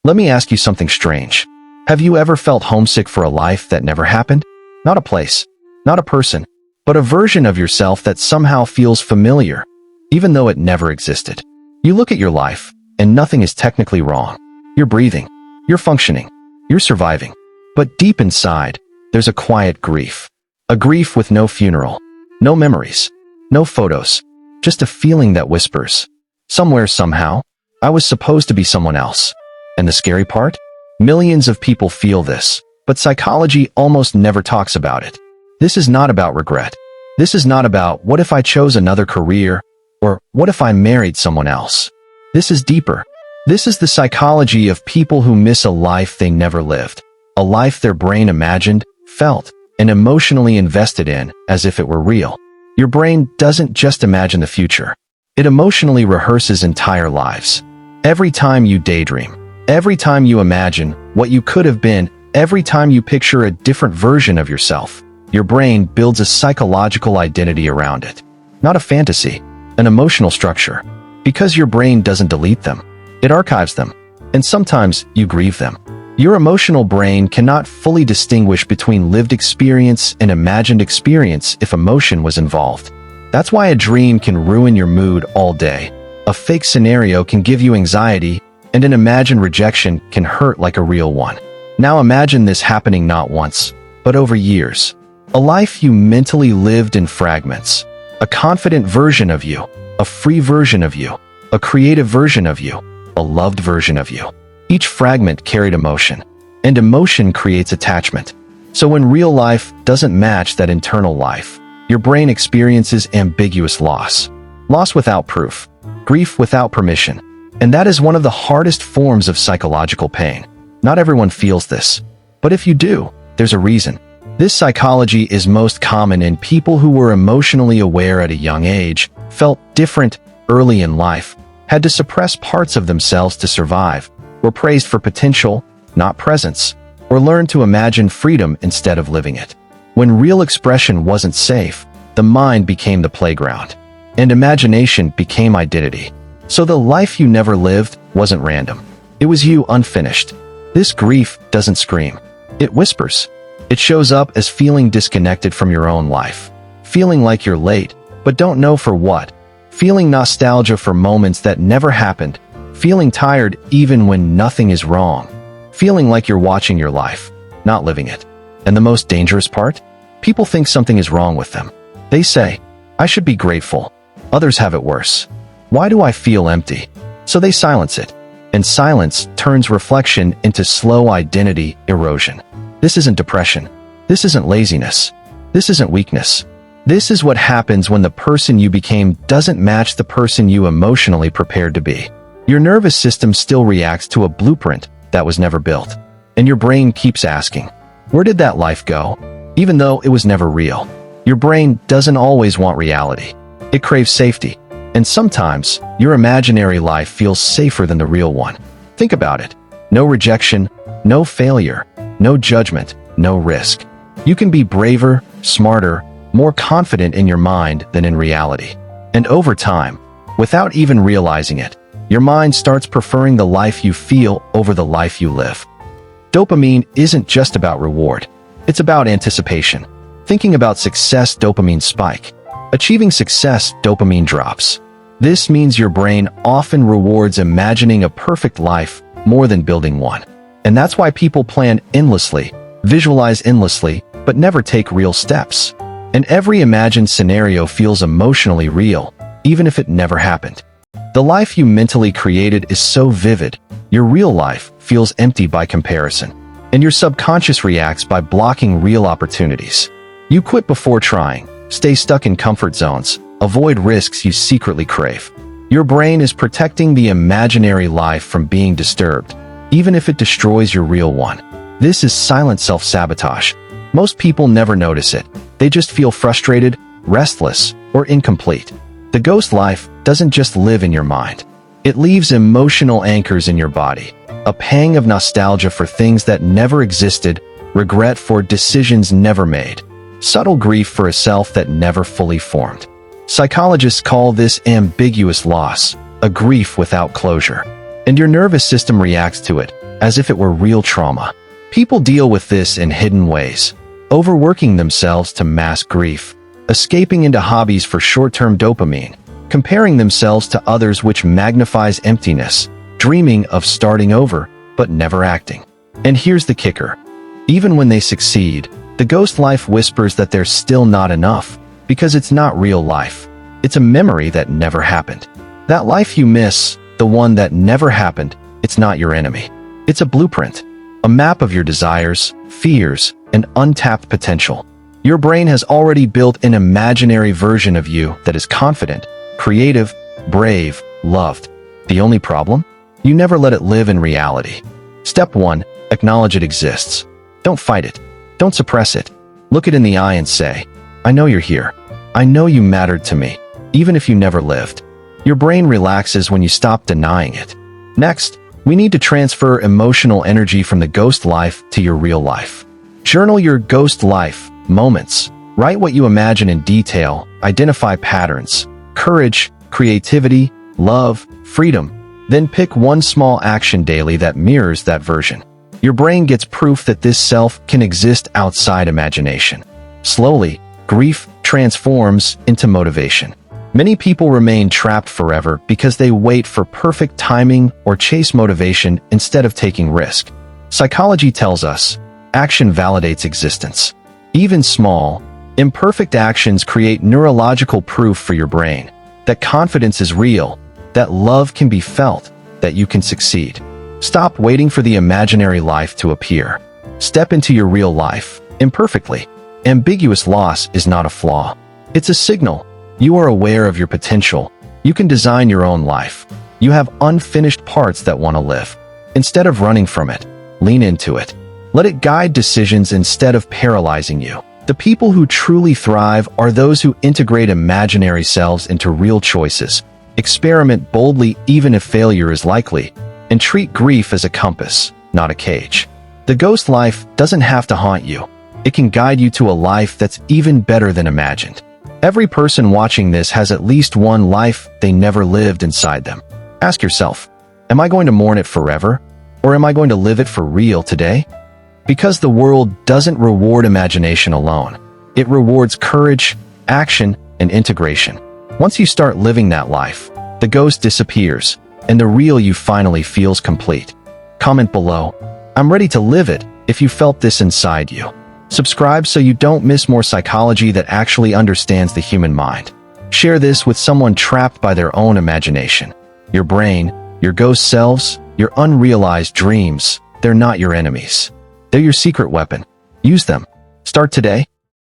Let me ask you something strange. Have you ever felt homesick for a life that never happened? Not a place, not a person, but a version of yourself that somehow feels familiar, even though it never existed. You look at your life, and nothing is technically wrong. You're breathing, you're functioning, you're surviving. But deep inside, there's a quiet grief. A grief with no funeral, no memories, no photos, just a feeling that whispers, somewhere, somehow, I was supposed to be someone else. And the scary part? Millions of people feel this, but psychology almost never talks about it. This is not about regret. This is not about what if I chose another career, or what if I married someone else. This is deeper. This is the psychology of people who miss a life they never lived, a life their brain imagined, felt, and emotionally invested in as if it were real. Your brain doesn't just imagine the future. It emotionally rehearses entire lives. Every time you daydream, every time you imagine what you could have been, every time you picture a different version of yourself, your brain builds a psychological identity around it. Not a fantasy, an emotional structure. Because your brain doesn't delete them, it archives them. And sometimes you grieve them. Your emotional brain cannot fully distinguish between lived experience and imagined experience if emotion was involved. That's why a dream can ruin your mood all day. A fake scenario can give you anxiety, and an imagined rejection can hurt like a real one. Now imagine this happening not once, but over years. A life you mentally lived in fragments. A confident version of you, a free version of you, a creative version of you, a loved version of you. Each fragment carried emotion, and emotion creates attachment. So when real life doesn't match that internal life, your brain experiences ambiguous loss. Loss without proof, grief without permission. And that is one of the hardest forms of psychological pain. Not everyone feels this, but if you do, there's a reason. This psychology is most common in people who were emotionally aware at a young age, felt different early in life, had to suppress parts of themselves to survive, were praised for potential, not presence, or learned to imagine freedom instead of living it. When real expression wasn't safe, the mind became the playground, and imagination became identity. So the life you never lived wasn't random. It was you unfinished. This grief doesn't scream. It whispers. It shows up as feeling disconnected from your own life, feeling like you're late, but don't know for what, feeling nostalgia for moments that never happened, feeling tired even when nothing is wrong, feeling like you're watching your life, not living it. And the most dangerous part? People think something is wrong with them. They say, I should be grateful. Others have it worse. Why do I feel empty? So they silence it. And silence turns reflection into slow identity erosion. This isn't depression. This isn't laziness. This isn't weakness. This is what happens when the person you became doesn't match the person you emotionally prepared to be. Your nervous system still reacts to a blueprint that was never built. And your brain keeps asking, where did that life go? Even though it was never real. Your brain doesn't always want reality. It craves safety. And sometimes, your imaginary life feels safer than the real one. Think about it. No rejection, no failure, no judgment, no risk. You can be braver, smarter, more confident in your mind than in reality. And over time, without even realizing it, your mind starts preferring the life you feel over the life you live. Dopamine isn't just about reward. It's about anticipation. Thinking about success, dopamine spike. Achieving success, dopamine drops. This means your brain often rewards imagining a perfect life more than building one. And that's why people plan endlessly, visualize endlessly, but never take real steps. And every imagined scenario feels emotionally real, even if it never happened. The life you mentally created is so vivid, your real life feels empty by comparison. And your subconscious reacts by blocking real opportunities. You quit before trying, stay stuck in comfort zones, avoid risks you secretly crave. Your brain is protecting the imaginary life from being disturbed, even if it destroys your real one. This is silent self-sabotage. Most people never notice it. They just feel frustrated, restless, or incomplete. The ghost life doesn't just live in your mind. It leaves emotional anchors in your body. A pang of nostalgia for things that never existed, regret for decisions never made, subtle grief for a self that never fully formed. Psychologists call this ambiguous loss, a grief without closure. And your nervous system reacts to it, as if it were real trauma. People deal with this in hidden ways, overworking themselves to mask grief, escaping into hobbies for short-term dopamine, comparing themselves to others which magnifies emptiness, dreaming of starting over, but never acting. And here's the kicker. Even when they succeed, the ghost life whispers that there's still not enough, because it's not real life. It's a memory that never happened. That life you miss, the one that never happened, it's not your enemy. It's a blueprint, a map of your desires, fears, and untapped potential. Your brain has already built an imaginary version of you that is confident, creative, brave, loved. The only problem? You never let it live in reality. Step 1. Acknowledge it exists. Don't fight it. Don't suppress it. Look it in the eye and say, I know you're here. I know you mattered to me, even if you never lived. Your brain relaxes when you stop denying it. Next, we need to transfer emotional energy from the ghost life to your real life. Journal your ghost life moments. Write what you imagine in detail. Identify patterns, courage, creativity, love, freedom. Then pick one small action daily that mirrors that version. Your brain gets proof that this self can exist outside imagination. Slowly, grief transforms into motivation. Many people remain trapped forever because they wait for perfect timing or chase motivation instead of taking risk. Psychology tells us, action validates existence. Even small, imperfect actions create neurological proof for your brain that confidence is real, that love can be felt, that you can succeed. Stop waiting for the imaginary life to appear. Step into your real life, imperfectly. Ambiguous loss is not a flaw. It's a signal. You are aware of your potential. You can design your own life. You have unfinished parts that want to live. Instead of running from it, lean into it. Let it guide decisions instead of paralyzing you. The people who truly thrive are those who integrate imaginary selves into real choices, experiment boldly even if failure is likely, and treat grief as a compass, not a cage. The ghost life doesn't have to haunt you. It can guide you to a life that's even better than imagined. Every person watching this has at least one life they never lived inside them. Ask yourself, am I going to mourn it forever? Or am I going to live it for real today? Because the world doesn't reward imagination alone. It rewards courage, action, and integration. Once you start living that life, the ghost disappears, and the real you finally feels complete. Comment below, I'm ready to live it, if you felt this inside you. Subscribe so you don't miss more psychology that actually understands the human mind. Share this with someone trapped by their own imagination. Your brain, your ghost selves, your unrealized dreams, they're not your enemies. They're your secret weapon. Use them. Start today.